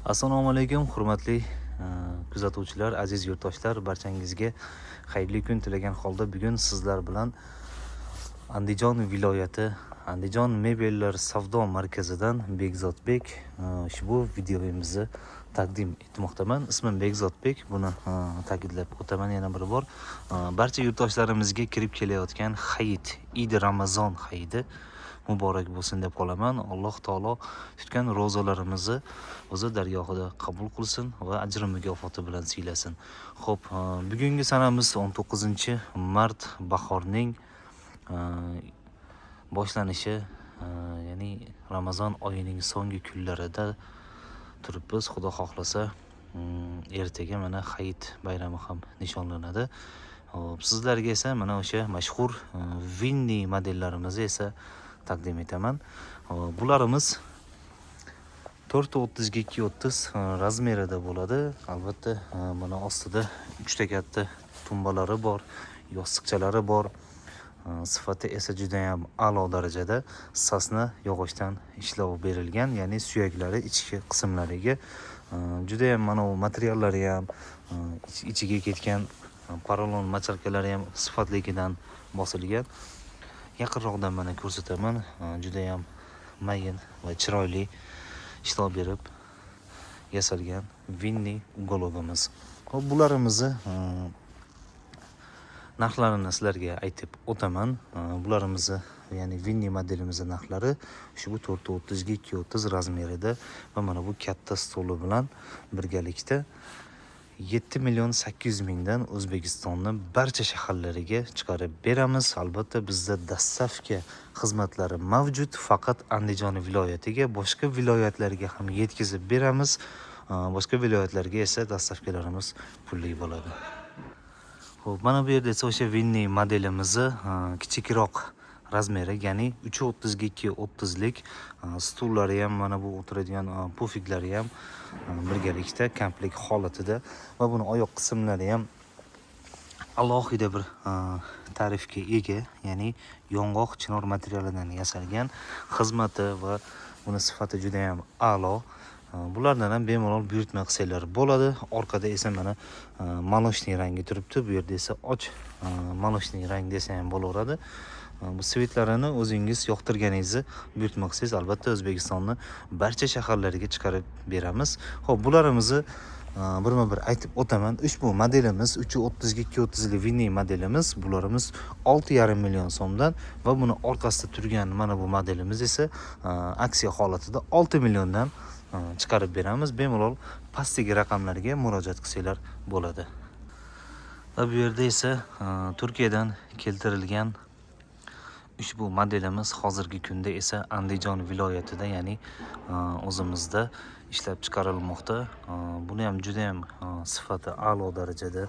Assalomu alaykum, hurmatli kuzatuvchilar, aziz yurtdoshlar, barchangizga xayrli kun tilagan holda bugun sizlar bilan Andijon viloyati Andijon mebellar savdo markazidan Bekzodbek ushbu videomizni taqdim etmoqdaman. Ismim Bekzodbek. Buni ta'kidlab o'taman yana bir bor. Barcha yurtdoshlarimizga kirib kelayotgan Hayit, Eid Ramazon hayiti muborak bo'lsin deb qolaman. Alloh taolo tutgan ro'zalarimizni o'zi dargohida qabul qilsin va ajr mukofoti bilan siylasin. Xo'p, bugungi sanamiz 19-mart, bahorning boshlanishi, ya'ni Ramazon oyining so'nggi kunlarida turibmiz. Xudo xohlasa, ertaga mana Hayit bayrami ham nishonlanadi. Hop, sizlarga esa mana o'sha mashhur Winnie modellarimizni esa taqdim etaman. Bularimiz 430 ga 230 razmerida bo'ladi. Albatta, mana ostida 3 ta katta tumbalari bor, yostiqchalari bor. Sifati esa juda ham a'lo darajada sasna yog'ochdan ishlov berilgan, ya'ni suyaklari ichki qismlariga juda ham mana bu materiallari ham ichiga ketgan porolon macharkalari ham sifatligidan bosilgan. Yaqinroqdan mana ko'rsataman. Juda ham mayin va chiroyli ishlov berib yasalgan Winnie uголовimiz. Hop, bularimizni narxlarini sizlarga aytib o'taman. Bularimizni, ya'ni Winnie modelimizni narxlari ushbu 430 ga 230 razmerida va mana bu katta stoli bilan birgalikda 7.800.000 dan O'zbekistonning barcha shaharlariga chiqarib beramiz. Albatta, bizda dastavka xizmatlari mavjud. Faqat Andijon viloyatiga, boshqa viloyatlarga ham yetkazib beramiz. Boshqa viloyatlarga esa dastavkalarimiz pulli bo'ladi. Xo'p, mana bu yerda esa o'sha Winnie modelimizni kichikroq razmeri, ya'ni 330 ga 230 lik stullari ham, mana bu o'tiradigan pufiklari ham birgalikda komplekt holatida va buni oyoq qismlari ham alohida bir ta'rifga ega, ya'ni yong'oq chinor materialidan yasalgan. Xizmati va buni sifati juda ham a'lo. Bulardan ham bemalol buyurtma qilsalar bo'ladi. Orqada esa mana maloshniy rangi turibdi. Bu yerda esa och maloshniy rang desa ham bo'laveradi. Bu svetlarini o'zingiz yoqtirganingizni buyurtma qilsangiz, albatta O'zbekistonning barcha shaharlariga chiqarib beramiz. Xo'p, bularimizni birma-bir aytib o'taman. Ushbu modelimiz 330 ga 230 lik Winnie modelimiz. Bularimiz 6,5 million so'mdan va buni orqasida turgan mana bu modelimiz esa aksiya holatida 6 milliondan chiqarib beramiz. Bemalol pastdagi raqamlarga murojaat qilsanglar bo'ladi. Va bu yerda esa Turkiyadan keltirilgan ushbu modelimiz hozirgi kunda esa Andijon viloyatida, ya'ni o'zimizda ishlab chiqarilmoqda. Buni ham juda ham sifati a'lo darajada.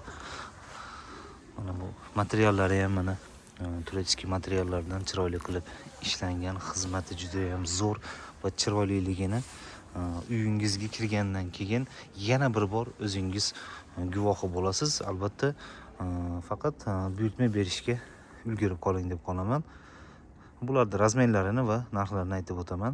Mana bu materiallari ham mana turetskiy materiallardan chiroyli qilib ishlangan. Xizmati juda ham zo'r va chiroyliligini uyingizga kirgandan keyin yana bir bor o'zingiz guvohi bo'lasiz. Albatta, faqat buyurtma berishga ulgurib qoling deb qolaman. Bularning razmerlarini va narxlarini aytib o'taman.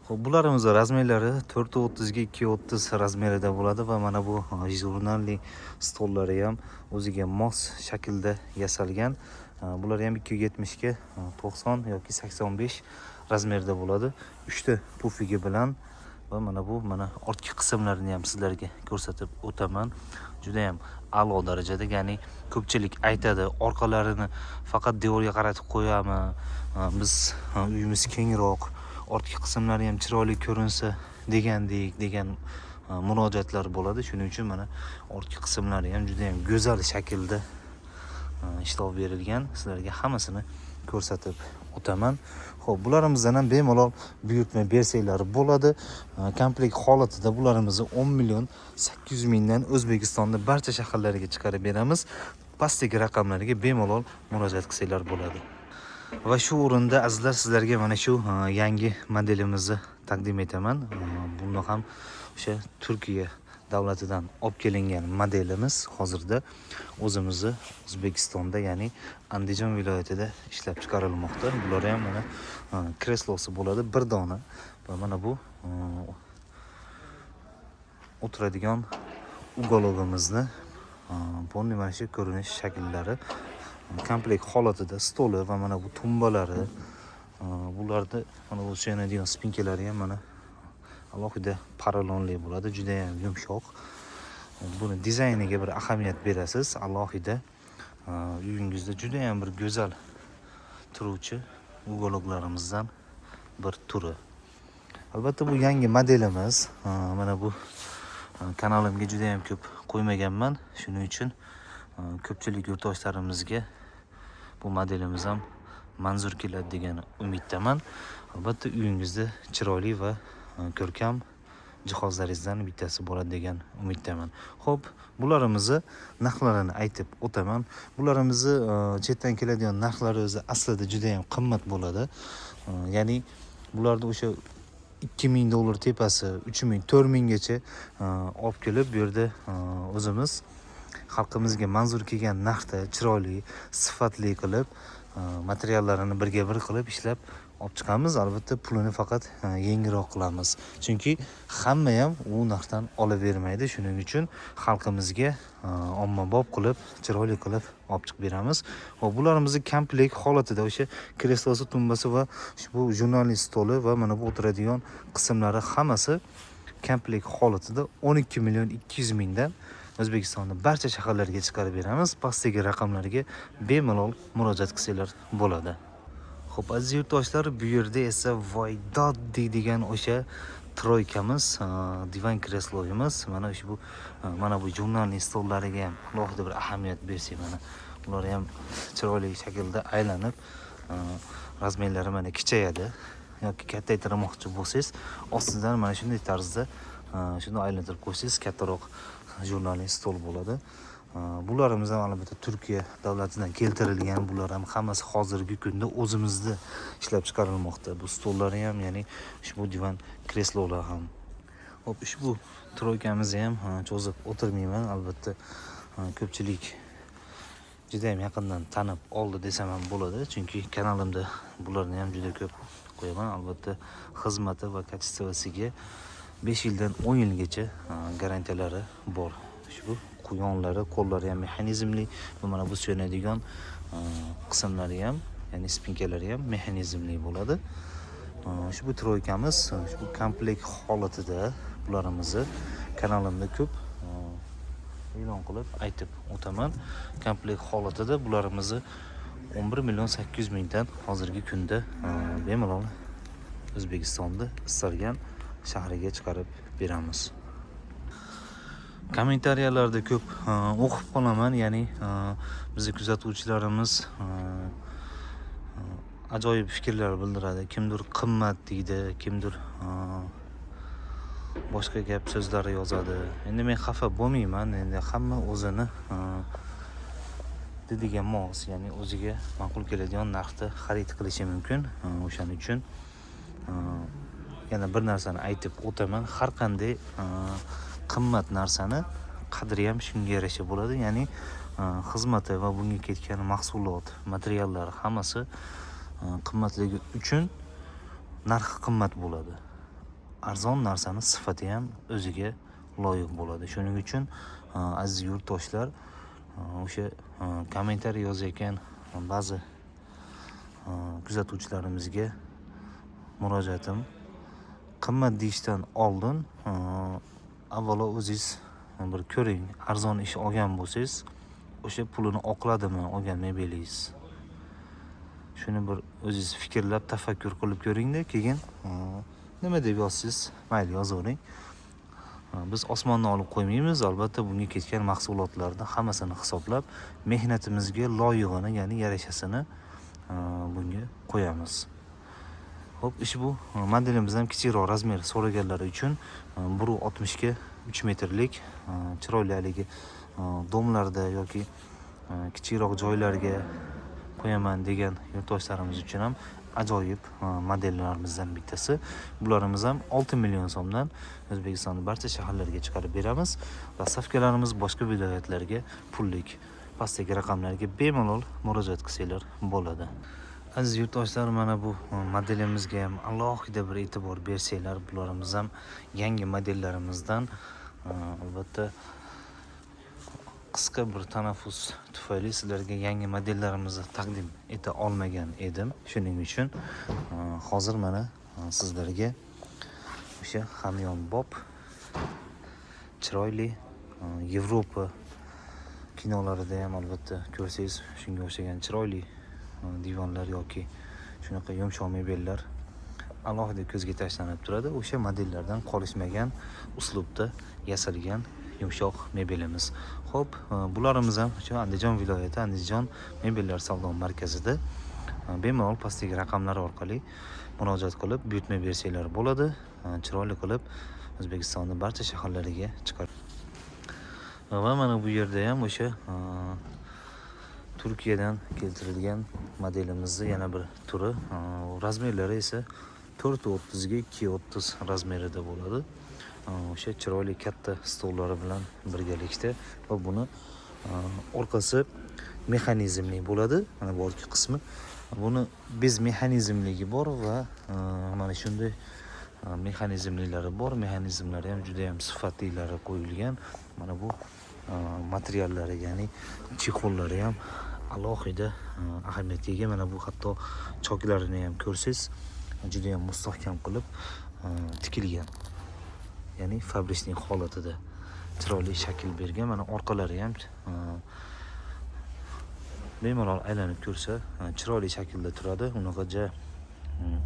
Xo'p, bularimiz razmerlari 430 ga 230 razmerida bo'ladi va mana bu jurnalli stollari ham o'ziga mos shaklda yasalgan. Bular ham 270 ga 90 yoki 85 razmerda bo'ladi. 3 ta pufigi bilan va mana bu ortki qismlarini ham sizlarga ko'rsatib o'taman. Juda ham a'lo darajada, ya'ni ko'pchilik aytadi, orqalarini faqat devorga qaratib qo'yamiz, biz uyimiz kengroq, ortki qismlari ham chiroyli ko'rinsa degan murojaatlar bo'ladi. Shuning uchun mana ortki qismlari ham juda ham go'zal shaklda ishlov berilgan. Sizlarga hammasini ko'rsatib o'taman. Xo'p, bularimizdan ham bemalol buyurtma bersanglar bo'ladi. Komplekt holatida bularimizni 10.800.000 dan O'zbekistonning barcha shaharlariga chiqarib beramiz. Pastdagi raqamlarga bemalol murojaat qilsanglar bo'ladi. Va shu o'rinda azizlar, sizlarga mana shu yangi modelimizni taqdim etaman. Buni ham o'sha Turkiya davlatidan olib kelingan modelimiz hozirda o'zimizni O'zbekistonda, ya'ni Andijon viloyatida ishlab chiqarilmoqda. Bular ham mana kreslosi bo'ladi, bir dona va mana bu o'tiradigan uголogimizni bu mana shu ko'rinish shakllari komplekt holatida stoli va mana bu tumbalari, bularda mana bu suyanadigan spinkalari ham mana alohida paralonli bo'ladi, juda ham yumshoq. Buni dizayniga bir ahamiyat berasiz, alohida uyingizda juda ham bir go'zal turuvchi uголоklarimizdan bir turi. Albatta bu yangi modelimiz. Mana bu kanalimga juda ham ko'p qo'ymaganman. Shuning uchun ko'pchilik yurtdoshlarimizga bu modelimiz ham manzur keladi degan umiddaman. Albatta uyingizda chiroyli va ko'rkam jihozlaringizdan bittasi bo'ladi degan umiddaman. Xo'p, bularimizni narxlarini aytib o'taman. Bularimizni chetdan keladigan narxlari o'zi aslida juda ham qimmat bo'ladi. Ya'ni bularda o'sha $2000 tepasi, 3000, 4000 gacha olib kelib bu yerda o'zimiz xalqimizga manzur kelgan narxda chiroyli, sifatli qilib materiallarini birga bir qilib ishlab olib chiqamiz. Albatta pulini faqat yengilroq qilamiz. Chunki hamma ham u narxdan olavermaydi. Shuning uchun xalqimizga ommabop qilib, chiroyli qilib olib chiqib beramiz. Va bularimizni komplekt holatida o'sha kreslosi, tumbasi va bu jurnalist stoli va mana bu o'tiradigan qismlari hammasi komplekt holatida 12.200.000 dan O'zbekistonda barcha shaharlarga chiqarib beramiz. Pastdagi raqamlarga bemalol murojaat qilsanglar bo'ladi. Xo'p, aziz yurtdoshlar, bu yerda esa voydod deydigan o'sha troykamiz, divan kresloyimiz, mana bu jurnalning stollariga ham alohida bir ahamiyat bersak, mana ular ham chiroyli shaklda aylanib, razmerlari mana kichayadi yoki kattaytirmoqchi bo'lsangiz, ostidan mana shunday tarzda shuni aylantirib qo'ysangiz kattaroq jurnalning stol bo'ladi. Bularimiz ham albatta Turkiya davlatidan keltirilgan. Bular ham hammasi hozirgi kunda o'zimizda ishlab chiqarilmoqda. Bu stollari ham, ya'ni ushbu divan kreslolar ham. Hop, ushbu troykamizni ham cho'zib o'tirmayman. Albatta ko'pchilik juda ham yaqindan tanib oldi desam ham bo'ladi. Chunki kanalimda bularni ham juda ko'p qo'yaman. Albatta xizmati va kачествосiga 5 yildan 10 yilgacha garantiyalari bor. Ushbu quyonlari, qo'llari ham mexanizmli, mana bu suyanadigan qismlari ham, ya'ni spinkalari ham mexanizmli bo'ladi. Ushbu troykamiz, ushbu komplekt holatida bularimizni kanalimda ko'p e'lon qilib aytib o'taman. Komplekt holatida bularimizni 11.800.000 dan hozirgi kunda bemalol O'zbekistonda istalgan shahriga chiqarib beramiz. Kommentariyalarda ko'p o'qib qolaman, ya'ni bizning kuzatuvchilarimiz ajoyib fikrlar bildiradi. Kimdir qimmat deydi, kimdir boshqa gap so'zlar yozadi. Endi men xafa bo'lmayman. Endi hamma o'zini dedigan mos, ya'ni o'ziga ma'qul keladigan narxda xarid qilishi mumkin. O'shaning uchun yana bir narsani aytib o'taman. Har qanday qimmat narsani qadri ham shunga yarasha bo'ladi. Ya'ni xizmati va bunga ketgan mahsulot, materiallar hammasi qimmatligi uchun narxi qimmat bo'ladi. Arzon narsani sifati ham o'ziga loyiq bo'ladi. Shuning uchun aziz yurtdoshlar, o'sha kommentariy yozayotgan ba'zi kuzatuvchilarimizga murojaatim, qimmat deyishdan oldin avvalo o'zingiz bir ko'ring, arzon ish olgan bo'lsangiz, o'sha pulini oqladimi olgan mebelingiz. Shuni bir o'zingiz fikrlab, tafakkur qilib ko'ringda, keyin nima deb yozsangiz, mayli yozavering. Biz osmondan olib qo'ymaymiz, albatta bunga ketgan mahsulotlarni hammasini hisoblab, mehnatimizga loyig'ini, ya'ni yarashasini bunga qo'yamiz. Hop, ushbu modelimiz ham kichikroq razmer so'raganlar uchun 1.60 ga 3 metrlik chiroyli haligi domlarda yoki kichikroq joylarga qo'yaman degan yurtdoshlarimiz uchun ham ajoyib modellarimizdan bittasi. Bularimiz ham 6 million so'mdan O'zbekistonning barcha shaharlariga chiqarib beramiz va safkalarimiz boshqa viloyatlarga pullik pastdagi raqamlarga bemalol murojaat qilsanglar bo'ladi. Aziz yurtdoshlar, mana bu modelimizga ham alohida bir e'tibor bersanglar, bularimiz ham yangi modellarimizdan Albatta qisqa bir tanaffus tufayli sizlarga yangi modellarimizni taqdim eta olmagan edim. Shuning uchun hozir mana sizlarga o'sha hamyonbop chiroyli Yevropa kinolarida ham albatta ko'rsangiz shunga o'xshagan chiroyli divonlar yoki shunaqa yumshoq mebellar alohida ko'zga tashlanib turadi. O'sha modellardan qolishmagan uslubda yasalgan yumshoq mebelimiz. Xo'p, bularimiz ham o'sha Andijon viloyati Andijon mebellar savdo markazida bemalol pastdagi raqamlar orqali murojaat qilib buyurtma bersanglar bo'ladi. Chiroyli qilib O'zbekistonning barcha shaharlariga chiqarib. Va mana bu yerda ham o'sha Turkiyadan keltirilgan modelimizning yana bir turi. Razmerlari esa 4.30 ga 2.30 razmerida bo'ladi. O'sha chiroyli katta stollari bilan birgalikda va buni orqasi mexanizmli bo'ladi. Mana bu orqa qismi. Buni bez mexanizmligi bor va mana shunday mexanizmlilari bor. Mexanizmlari ham juda ham sifatlilari qo'yilgan. Mana bu materiallari, ya'ni chexollari ham alohida ahamiyatga ega. Mana bu hatto choklarini ham ko'rsangiz juda ham mustahkam qilib tikilgan. Ya'ni fabrishning holatida chiroyli shakl bergan. Mana orqalari ham bemalol aylanib ko'rsa chiroyli shaklda turadi. Unaqa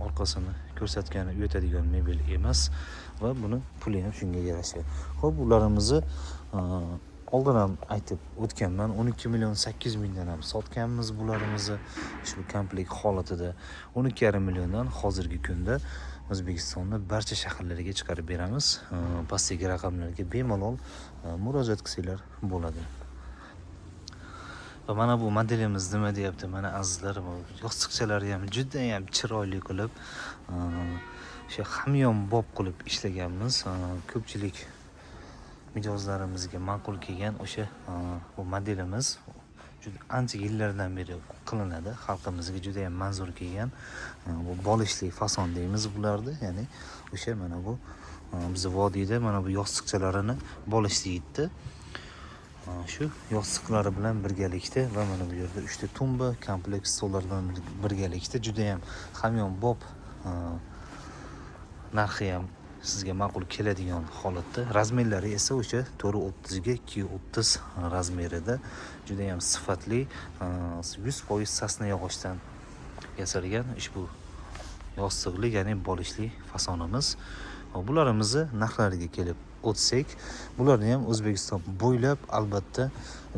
orqasini ko'rsatgani uyatadigan mebel emas va buni puli ham shunga yarasha. Xo'p, ularimizni oldin ham aytib o'tganman. 12.8 milliondan ham sotganmiz bularimizni ushbu komplekt holatida. 12.5 milliondan hozirgi kunda O'zbekistonning barcha shaharlariga chiqarib beramiz. Pastdagi raqamlarga bemalol murojaat qilsanglar bo'ladi. Va mana bu modelimiz nima deyapti? Mana azizlarim, yostiqchalari ham juda ham chiroyli qilib o'sha hamyonbop qilib ishlaganmiz. Ko'pchilik mijozlarimizga ma'qul kelgan o'sha bu modelimiz juda ancha yillardan beri qilinadi. Xalqimizga juda ham manzur kelgan bu bolishli fason deymiz bularni. Ya'ni o'sha mana bu biz vodiyda mana bu yostiqchalarini bolish deydi. Shu yostiqlari bilan birgalikda va mana bu yerda 3 ta tumba komplekt stollar bilan birgalikda juda ham hamyonbop narxi ham sizga ma'qul keladigan holatda. Razmerlari esa o'sha 4.30 ga 2.30 razmerida juda ham sifatli 100% sasna yog'ochdan yasalgan ushbu yostiqli, ya'ni bolishli fasonimiz. Bularimizni narxlariga kelib o'tsak, bularni ham O'zbekiston bo'ylab albatta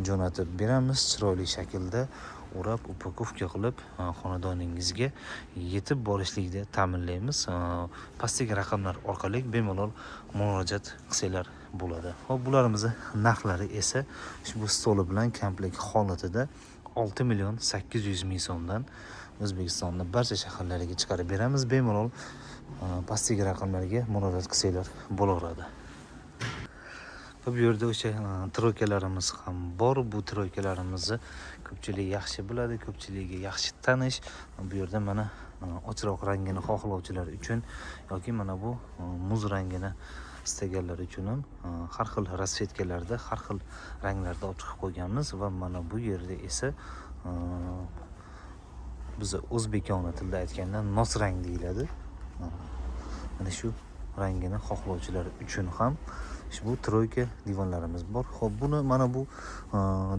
jo'natib beramiz. Chiroyli shaklda o'rab, upakovka qilib xonadoningizga yetib borishlikda ta'minlaymiz. Pastdagi raqamlar orqali bemalol murojaat qilsanglar bo'ladi. Xo'p, bularimizni narxlari esa ushbu stoli bilan komplekt holatida 6.800.000 so'mdan O'zbekistonning barcha shaharlariga chiqarib beramiz. Bemalol pastdagi raqamlarga murojaat qilsanglar bo'laveradi. Va bu yerda o'sha troykalarimiz ham bor. Bu troykalarimizni ko'pchilik yaxshi biladi, ko'pchiligiga yaxshi tanish. Bu yerda mana ochroq rangini xohlovchilar uchun yoki mana bu muz rangini istaganlar uchun ham har xil rasvetkalarda, har xil ranglarda olib chiqib qo'yganmiz va mana bu yerda esa biz o'zbekona tilda aytganda nos rang deyiladi. Mana shu rangini xohlovchilar uchun ham ushbu troyka divonlarimiz bor. Xo'p, buni mana bu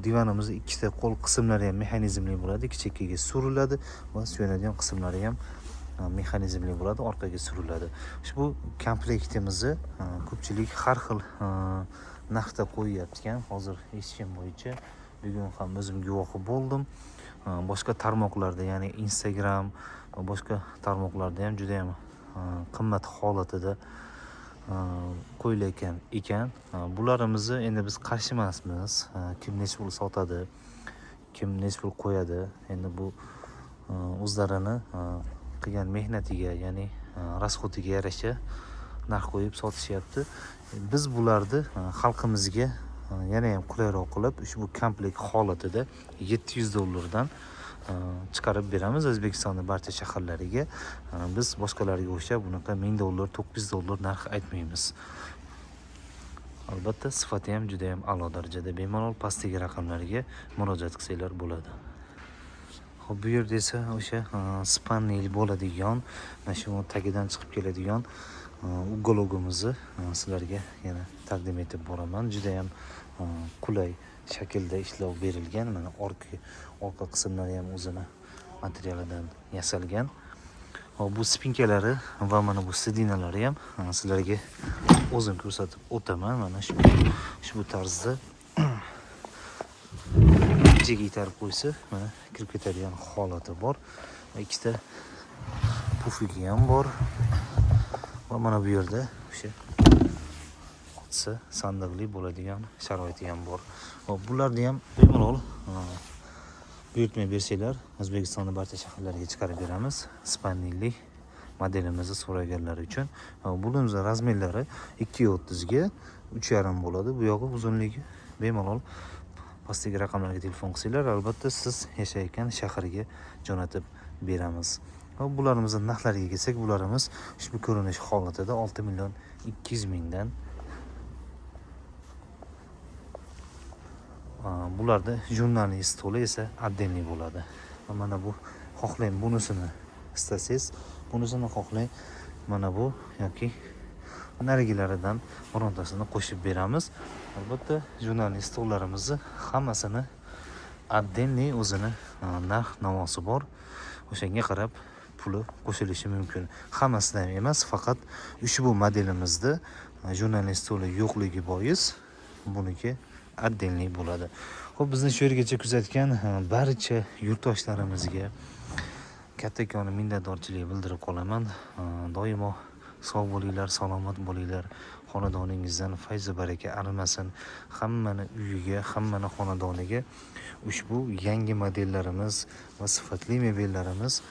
divonimizning ikkita qo'l qismlari ham mexanizmli bo'ladi. Ikki chekkaga suriladi va suyanadigan qismlari ham mexanizmli bo'ladi, orqaga suriladi. Ushbu komplektimizni ko'pchilik har xil narxda qo'yayotgan. Hozir eshitgan bo'yicha bugun ham o'zim guvohi bo'ldim. Boshqa tarmoqlarda, ya'ni Instagram va boshqa tarmoqlarda ham juda ham qimmat holatida qo'yilayotgan ekan. Bularimizni endi biz qarshi emasmiz. Kim necha pul sotadi, kim necha pul qo'yadi. Endi bu o'zlarini qilgan mehnatiga, ya'ni rasxotiga yarasha narx qo'yib sotishyapti. Biz bularni xalqimizga yana ham qulayroq qilib ushbu komplekt holatida $700 chiqarib beramiz O'zbekistonning barcha shaharlariga. Biz boshqalarga o'xshab bunaqa $1000, $900 narx aytmaymiz. Albatta sifati ham juda ham a'lo darajada. Bemalol pastdagi raqamlarga murojaat qilsanglar bo'ladi. Xo'p, bu yerda esa o'sha spanel bo'ladigan, mana shu tagidan chiqib keladigan uгологimizni sizlarga yana taqdim etib boraman. Juda ham qulay shaklda ishlov berilgan. Mana orqa qismlari ham o'zini materialidan yasalgan. Hop, bu spinkalari va mana bu sidinalari ham sizlarga o'zim ko'rsatib o'taman. Mana shu tarzda ichiga itarib qo'ysa, mana kirib ketadigan holati bor. Ikkita pufigi ham bor. Va mana bu yerda o'sha qutisi sandiqli bo'ladigan sharoiti ham bor. Hop, bularni ham bemalol buyurtma bersanglar, O'zbekistonning barcha shaharlariga chiqarib beramiz. Spanelli modelimizni so'raganlar uchun. Buning razmerlari 2.30 ga 3.5 bo'ladi. Bu yog'i uzunligi bemalol pastdagi raqamlarga telefon qilsanglar, albatta siz yashayotgan shaharga jo'natib beramiz. Bularimizni narxlariga kelsak, bularimiz ushbu ko'rinish holatida 6.200.000 dan. Bularda jurnalning stoli esa отдельный bo'ladi. Mana bu xohlang bunisini istasangiz, bunisini xohlang mana bu yoki narigilaridan birontasini qo'shib beramiz. Albatta jurnalning stollarimizni hammasini отдельный o'zini narx navosi bor. O'shanga qarab puli qo'shilishi mumkin. Hammasidan ham emas, faqat ushbu modelimizda jurnalning stoli yo'qligi bois buniki отдельный bo'ladi. Xo'p, bizni shu yergacha kuzatgan barcha yurtdoshlarimizga kattakon minnatdorchilik bildirib qolaman. Doimo sog' bo'linglar, salomat bo'linglar. Xonadoningizdan fayz va baraka arimasin. Hammani uyiga, hammani xonadoniga ushbu yangi modellarimiz va sifatli mebellarimiz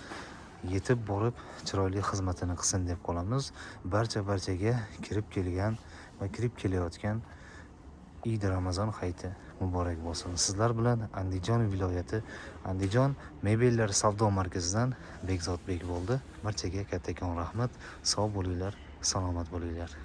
yetib borib chiroyli xizmatini qilsin deb qolamiz. Barchaga kirib kelgan va kirib kelayotgan Eid Ramazon hayiti muborak bo'lsin. Sizlar bilan Andijon viloyati Andijon mebellar savdo markazidan Bekzodbek bo'ldi. Barchaga kattakon rahmat. Sog' bo'linglar, salomat bo'linglar.